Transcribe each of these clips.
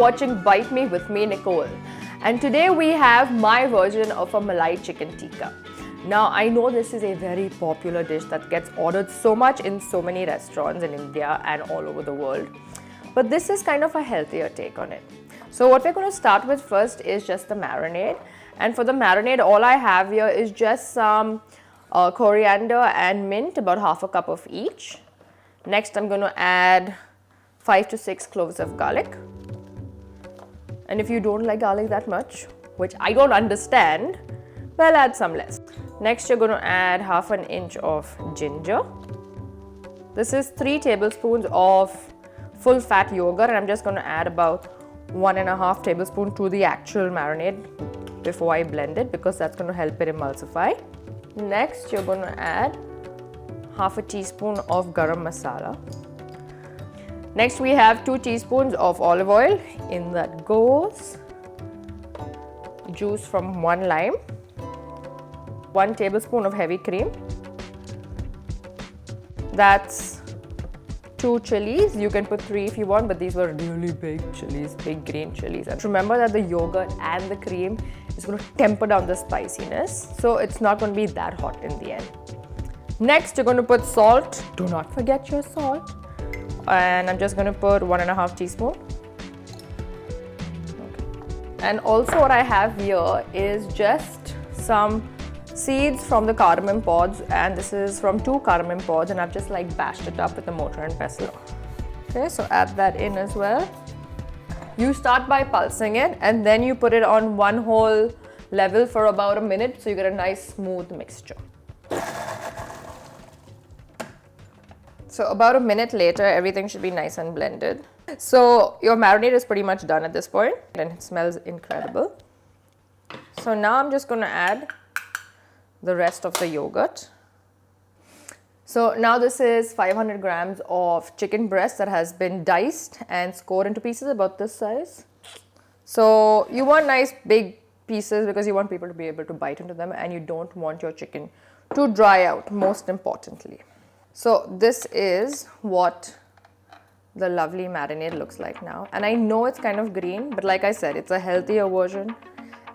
watching Bite Me with me, Nicole. And today we have my version of a Malai chicken tikka. Now, I know this is a very popular dish that gets ordered so much in so many restaurants in India and all over the world. But this is kind of a healthier take on it. So what we're going to start with first is just the marinade. And for the marinade, all I have here is just some coriander and mint, about half a cup of each. Next, I'm going to add 5 to 6 cloves of garlic. And if you don't like garlic that much, which I don't understand, well, add some less. Next, you're going to add half an inch of ginger. This is 3 tablespoons of full fat yogurt, and I'm just going to add about 1.5 tablespoons to the actual marinade before I blend it, because that's going to help it emulsify. Next, you're going to add half a teaspoon of Garam Masala. Next, we have 2 teaspoons of olive oil. In that goes juice from 1 lime, 1 tablespoon of heavy cream. That's 2 chilies. You can put 3 if you want, but these were really big chilies, big green chilies. And remember that the yogurt and the cream is going to temper down the spiciness, so it's not going to be that hot in the end. Next, you're going to put salt. Do not forget your salt. And I'm just going to put 1.5 teaspoons. Okay. And also what I have here is just some seeds from the Cardamom Pods, and this is from 2 Cardamom Pods, and I've just like bashed it up with a mortar and pestle. Okay, so add that in as well. You start by pulsing it, and then you put it on one whole level for about a minute, so you get a nice smooth mixture. So about a minute later, everything should be nice and blended. So your marinade is pretty much done at this point, and it smells incredible. So now I'm just going to add the rest of the yogurt. So now this is 500 grams of chicken breast that has been diced and scored into pieces about this size. So you want nice big pieces because you want people to be able to bite into them, and you don't want your chicken to dry out, most importantly. So this is what the lovely marinade looks like now. And I know it's kind of green, but like I said, it's a healthier version.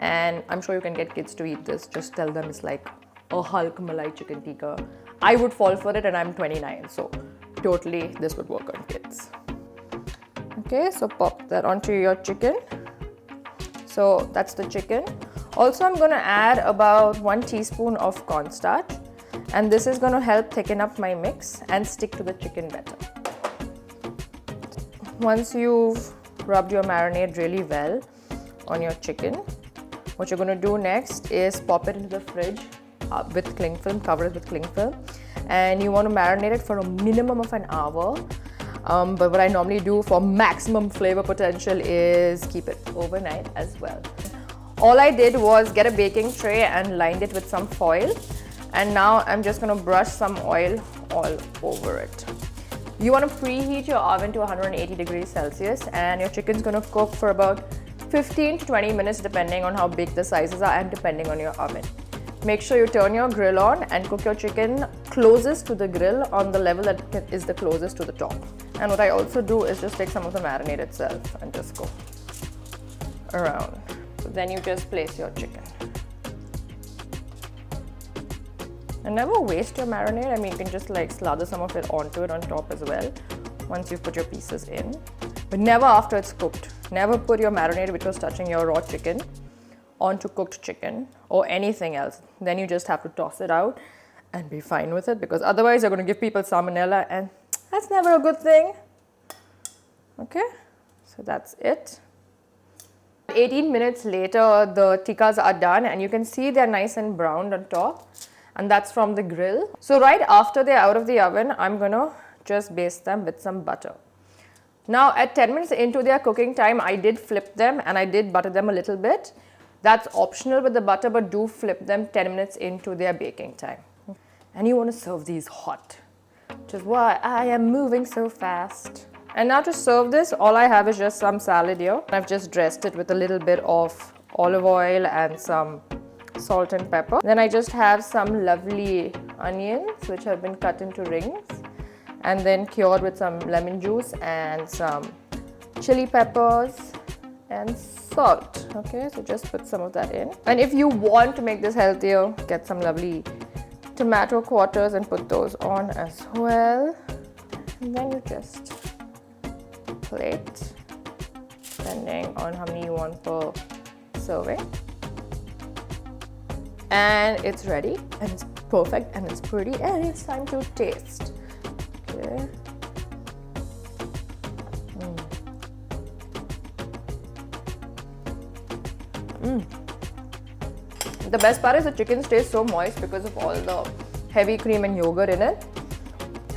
And I'm sure you can get kids to eat this. Just tell them it's like a Hulk Malai chicken tikka. I would fall for it, and I'm 29. So totally this would work on kids. Okay, so pop that onto your chicken. So that's the chicken. Also, I'm going to add about 1 teaspoon of cornstarch. And this is going to help thicken up my mix and stick to the chicken better. Once you've rubbed your marinade really well on your chicken, what you're going to do next is pop it into the fridge with cling film, cover it with cling film. And you want to marinate it for a minimum of an hour. But what I normally do for maximum flavor potential is keep it overnight as well. All I did was get a baking tray and lined it with some foil. And now I'm just going to brush some oil all over it. You want to preheat your oven to 180 degrees Celsius, and your chicken's going to cook for about 15 to 20 minutes depending on how big the sizes are and depending on your oven. Make sure you turn your grill on and cook your chicken closest to the grill on the level that is the closest to the top. And what I also do is just take some of the marinade itself and just go around. So then you just place your chicken. And never waste your marinade. I mean, you can just like slather some of it onto it on top as well once you've put your pieces in. But never after it's cooked. Never put your marinade, which was touching your raw chicken, onto cooked chicken or anything else. Then you just have to toss it out and be fine with it, because otherwise you're going to give people salmonella, and that's never a good thing. Okay, so that's it. 18 minutes later, the tikkas are done, and you can see they're nice and browned on top. And that's from the grill. So right after they're out of the oven, I'm going to just baste them with some butter. Now at 10 minutes into their cooking time, I did flip them and I did butter them a little bit. That's optional with the butter, but do flip them 10 minutes into their baking time. And you want to serve these hot, which is why I am moving so fast. And now to serve this, all I have is just some salad here. I've just dressed it with a little bit of olive oil and some salt and pepper. Then I just have some lovely onions which have been cut into rings and then cured with some lemon juice and some chili peppers and salt. Okay, so just put some of that in. And if you want to make this healthier, get some lovely tomato quarters and put those on as well. And then you just plate, depending on how many you want per serving. And it's ready, and it's perfect, and it's pretty, and it's time to taste. Okay. The best part is the chicken stays so moist because of all the heavy cream and yogurt in it.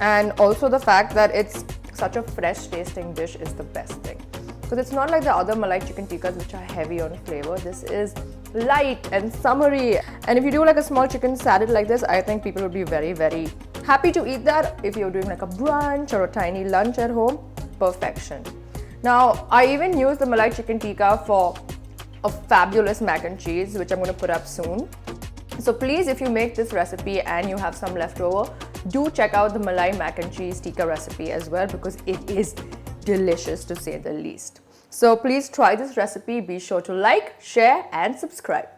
And also the fact that it's such a fresh tasting dish is the best thing. Because it's not like the other Malai chicken tikkas which are heavy on flavor. This is light and summery. And if you do like a small chicken salad like this, I think people would be very, very happy to eat that. If you're doing like a brunch or a tiny lunch at home, perfection. Now, I even use the Malai chicken tikka for a fabulous mac and cheese, which I'm going to put up soon. So please, if you make this recipe and you have some leftover, do check out the Malai mac and cheese tikka recipe as well, because it is delicious to say the least. So please try this recipe. Be sure to like, share and subscribe.